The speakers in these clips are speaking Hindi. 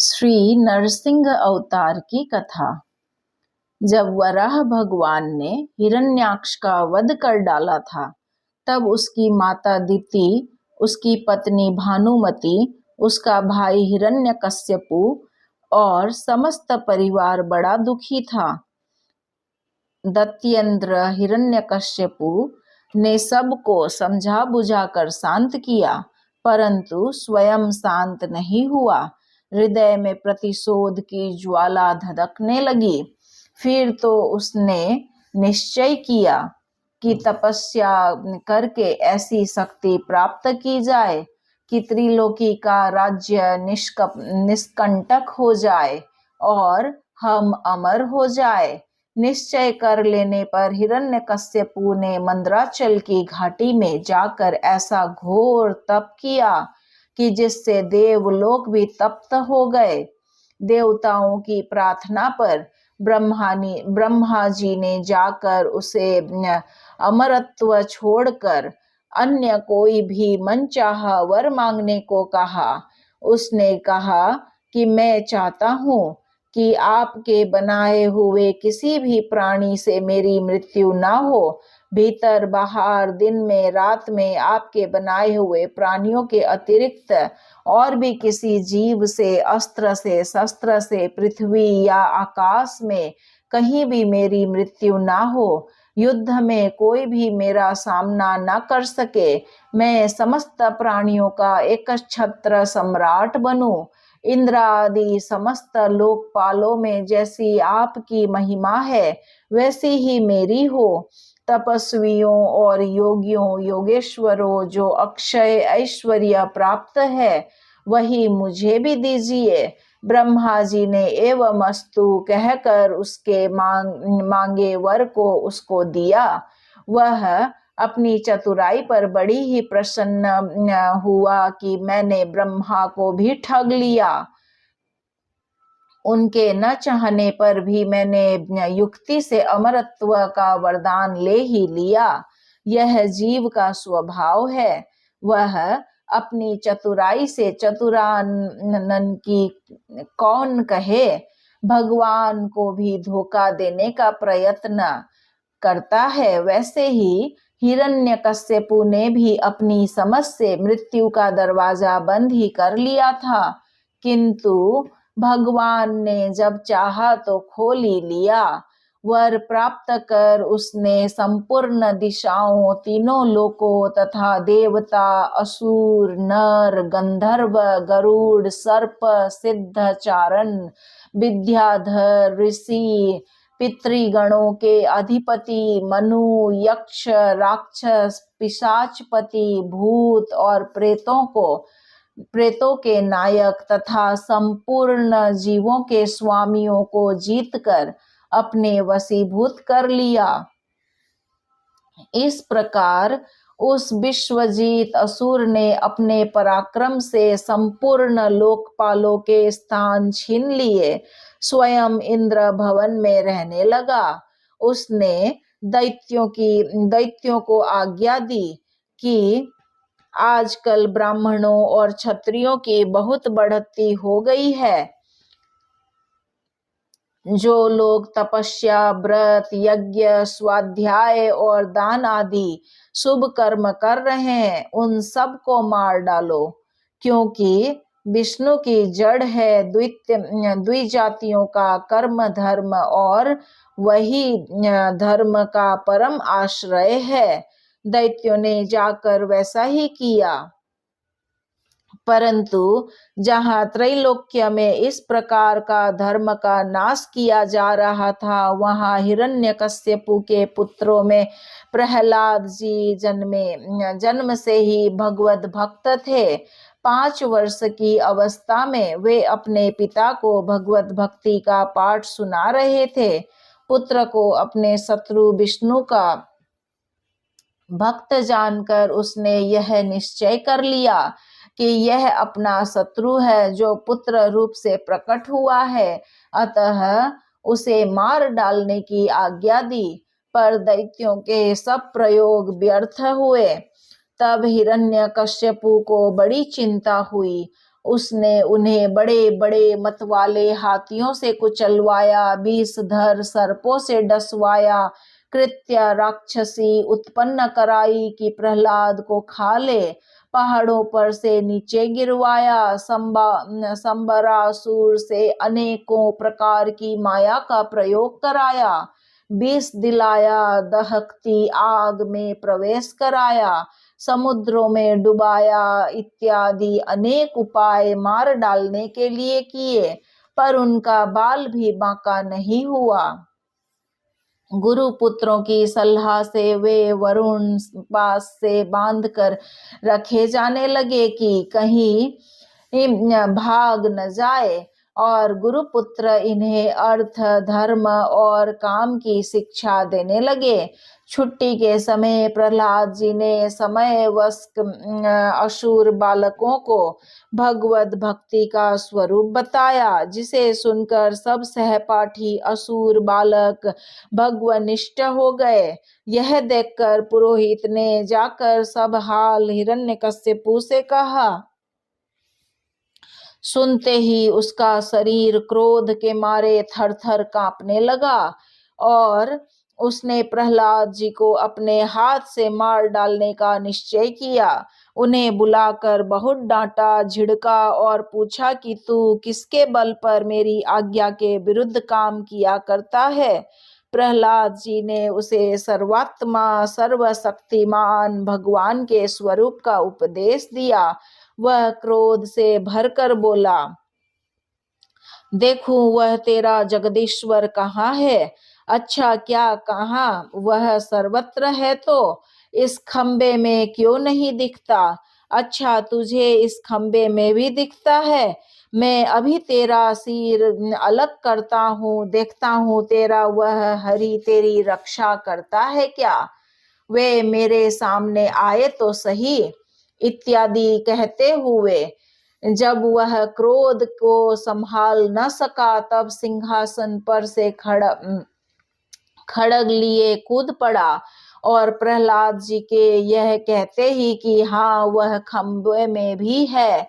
श्री नरसिंह अवतार की कथा। जब वराह भगवान ने हिरण्याक्ष का वध कर डाला था, तब उसकी माता दिति, उसकी पत्नी भानुमति, उसका भाई हिरण्यकश्यपु और समस्त परिवार बड़ा दुखी था। दैत्येंद्र हिरण्यकश्यपु ने सबको समझा बुझाकर शांत किया, परंतु स्वयं शांत नहीं हुआ। हृदय में प्रतिशोध की ज्वाला धधकने लगी। फिर तो उसने निश्चय किया कि तपस्या करके ऐसी शक्ति प्राप्त की जाए कि त्रिलोकी का राज्य निष्कंटक हो जाए और हम अमर हो जाए। निश्चय कर लेने पर हिरण्यकश्यपु ने मंदराचल की घाटी में जाकर ऐसा घोर तप किया कि जिससे देवलोक भी तप्त हो गए। देवताओं की प्रार्थना पर ब्रह्मा जी ने जाकर उसे अमरत्व छोड़कर अन्य कोई भी मनचाहा वर मांगने को कहा। उसने कहा कि मैं चाहता हूँ कि आपके बनाए हुए किसी भी प्राणी से मेरी मृत्यु ना हो। भीतर बाहर, दिन में रात में आपके बनाए हुए प्राणियों के अतिरिक्त और भी किसी जीव से, अस्त्र से, शस्त्र से, पृथ्वी या आकाश में कहीं भी मेरी मृत्यु ना हो। युद्ध में कोई भी मेरा सामना न कर सके। मैं समस्त प्राणियों का एक छत्र सम्राट बनूं। इंद्र आदि समस्त लोकपालों में जैसी आपकी महिमा है, वैसी ही मेरी हो। तपस्वियों और योगियों, योगेश्वरों जो अक्षय ऐश्वर्य प्राप्त है, वही मुझे भी दीजिए। ब्रह्मा जी ने एवमस्तु कहकर उसके मांगे वर को उसको दिया। वह अपनी चतुराई पर बड़ी ही प्रसन्न हुआ कि मैंने ब्रह्मा को भी ठग लिया। उनके न चाहने पर भी मैंने युक्ति से अमरत्व का वरदान ले ही लिया। यह जीव का स्वभाव है। वह अपनी चतुराई से चतुरानन की कौन कहे। भगवान को भी धोखा देने का प्रयत्न करता है। वैसे ही हिरण्यकश्यपु ने भी अपनी समझ से मृत्यु का दरवाजा बंद ही कर लिया था, किंतु भगवान ने जब चाहा तो खोल ही लिया। वर प्राप्त कर उसने संपूर्ण दिशाओं, तीनों लोकों तथा देवता, असुर, नर, गंधर्व, गरुड़, सर्प, सिद्ध, चारण, विद्याधर, ऋषि, पितृगणों के अधिपति, मनु, यक्ष, राक्षस, पिशाचपति, भूत और प्रेतों के नायक तथा संपूर्ण जीवों के स्वामियों को जीतकर अपने वशीभूत कर लिया। इस प्रकार उस विश्वजीत असुर ने अपने पराक्रम से संपूर्ण लोकपालों के स्थान छीन लिए। स्वयं इंद्र भवन में रहने लगा। उसने दैत्यों को आज्ञा दी कि आजकल ब्राह्मणों और क्षत्रियों की बहुत बढ़ती हो गई है। जो लोग तपस्या, व्रत, यज्ञ, स्वाध्याय और दान आदि शुभ कर्म कर रहे हैं, उन सब को मार डालो, क्योंकि विष्णु की जड़ है द्विजातियों का कर्म धर्म और वही धर्म का परम आश्रय है। दैत्यों ने जाकर वैसा ही किया, परंतु जहाँ त्रैलोक्य में इस प्रकार का धर्म का नाश किया जा रहा था, वहाँ हिरण्यकश्यपु के पुत्रों में प्रहलाद जी जन्म से ही भगवत भक्त थे। 5 वर्ष की अवस्था में वे अपने पिता को भगवत भक्ति का पाठ सुना रहे थे। पुत्र को अपने शत्रु विष्णु का भक्त जानकर उसने यह निश्चय कर लिया कि यह अपना शत्रु है जो पुत्र रूप से प्रकट हुआ है, अतः उसे मार डालने की आज्ञा दी। पर दैत्यों के सब प्रयोग व्यर्थ हुए। तब हिरण्यकश्यपु को बड़ी चिंता हुई। उसने उन्हें बड़े बड़े मतवाले हाथियों से कुचलवाया, विषधर सर्पों से डसवाया, कृत्य राक्षसी उत्पन्न कराई कि प्रहलाद को खा ले, पहाड़ों पर से नीचे गिरवाया, संबरासुर से अनेकों प्रकार की माया का प्रयोग कराया, विष दिलाया, दहकती आग में प्रवेश कराया, समुद्रों में डुबाया इत्यादि अनेक उपाय मार डालने के लिए किए, पर उनका बाल भी बांका नहीं हुआ। गुरु पुत्रों की सलाह से वे वरुण पास से बांध कर रखे जाने लगे कि कहीं भाग न जाए, और गुरुपुत्र इन्हें अर्थ, धर्म और काम की शिक्षा देने लगे। छुट्टी के समय प्रहलाद जी ने समयवश असुर बालकों को भगवत भक्ति का स्वरूप बताया, जिसे सुनकर सब सहपाठी असुर बालक भगवनिष्ठ हो गए। यह देखकर पुरोहित ने जाकर सब हाल हिरण्यकश्यपु से कहा। सुनते ही उसका शरीर क्रोध के मारे थर-थर कांपने लगा और उसने प्रहलाद जी को अपने हाथ से मार डालने का निश्चय किया। उन्हें बुलाकर बहुत डांटा, झिड़का और पूछा कि तू किसके बल पर मेरी आज्ञा के विरुद्ध काम किया करता है। प्रहलाद जी ने उसे सर्वात्मा, सर्वशक्तिमान भगवान के स्वरूप का उपदेश दिया। वह क्रोध से भरकर बोला, देखूं वह तेरा जगदीश्वर कहाँ है? अच्छा, क्या कहाँ? वह सर्वत्र है तो इस खंबे में क्यों नहीं दिखता? अच्छा, तुझे इस खंबे में भी दिखता है? मैं अभी तेरा सिर अलग करता हूँ, देखता हूँ तेरा वह हरि तेरी रक्षा करता है क्या? वे मेरे सामने आए तो सही। इत्यादि कहते हुए जब वह क्रोध को संभाल न सका, तब सिंहासन पर से खड़ग लिए कूद पड़ा और प्रहलाद जी के यह कहते ही कि हाँ वह खंबे में भी है,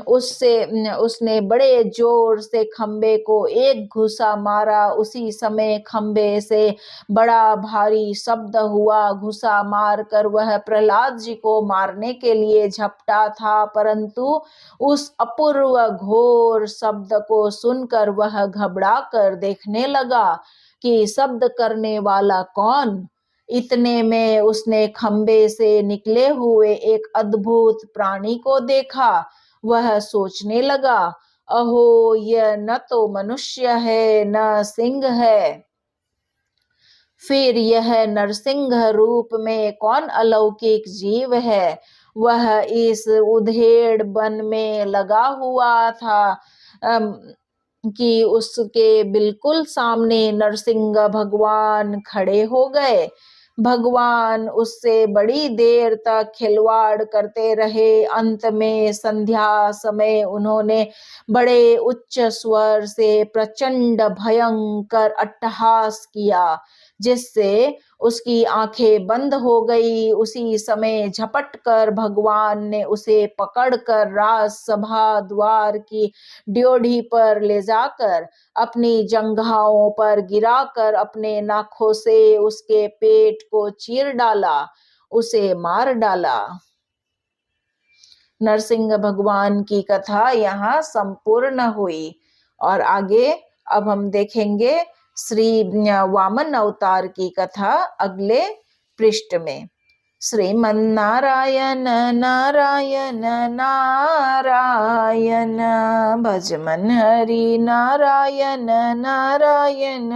उसने बड़े जोर से खंबे को एक घुसा मारा। उसी समय खंबे से बड़ा भारी शब्द हुआ। घुसा मारकर वह प्रहलाद जी को मारने के लिए झपटा था, परंतु उस अपूर्व घोर शब्द को सुनकर वह घबरा कर देखने लगा कि शब्द करने वाला कौन। इतने में उसने खंबे से निकले हुए एक अद्भुत प्राणी को देखा। वह सोचने लगा, अहो, यह न तो मनुष्य है न सिंह है, फिर यह नरसिंह रूप में कौन अलौकिक जीव है? वह इस उधेड़ वन में लगा हुआ था कि उसके बिल्कुल सामने नरसिंह भगवान खड़े हो गए। भगवान उससे बड़ी देर तक खिलवाड़ करते रहे। अंत में संध्या समय उन्होंने बड़े उच्च स्वर से प्रचंड भयंकर अट्टहास किया, जिससे उसकी आंखें बंद हो गई। उसी समय झपट कर भगवान ने उसे पकड़कर राजसभा द्वार की ड्योढ़ी पर ले जाकर अपनी जंघाओं पर गिराकर अपने नाखों से उसके पेट को चीर डाला, उसे मार डाला। नरसिंह भगवान की कथा यहाँ संपूर्ण हुई और आगे अब हम देखेंगे श्री वामन अवतार की कथा अगले पृष्ठ में। श्रीमन्नारायण नारायण नारायण, भज मन हरि नारायण नारायण।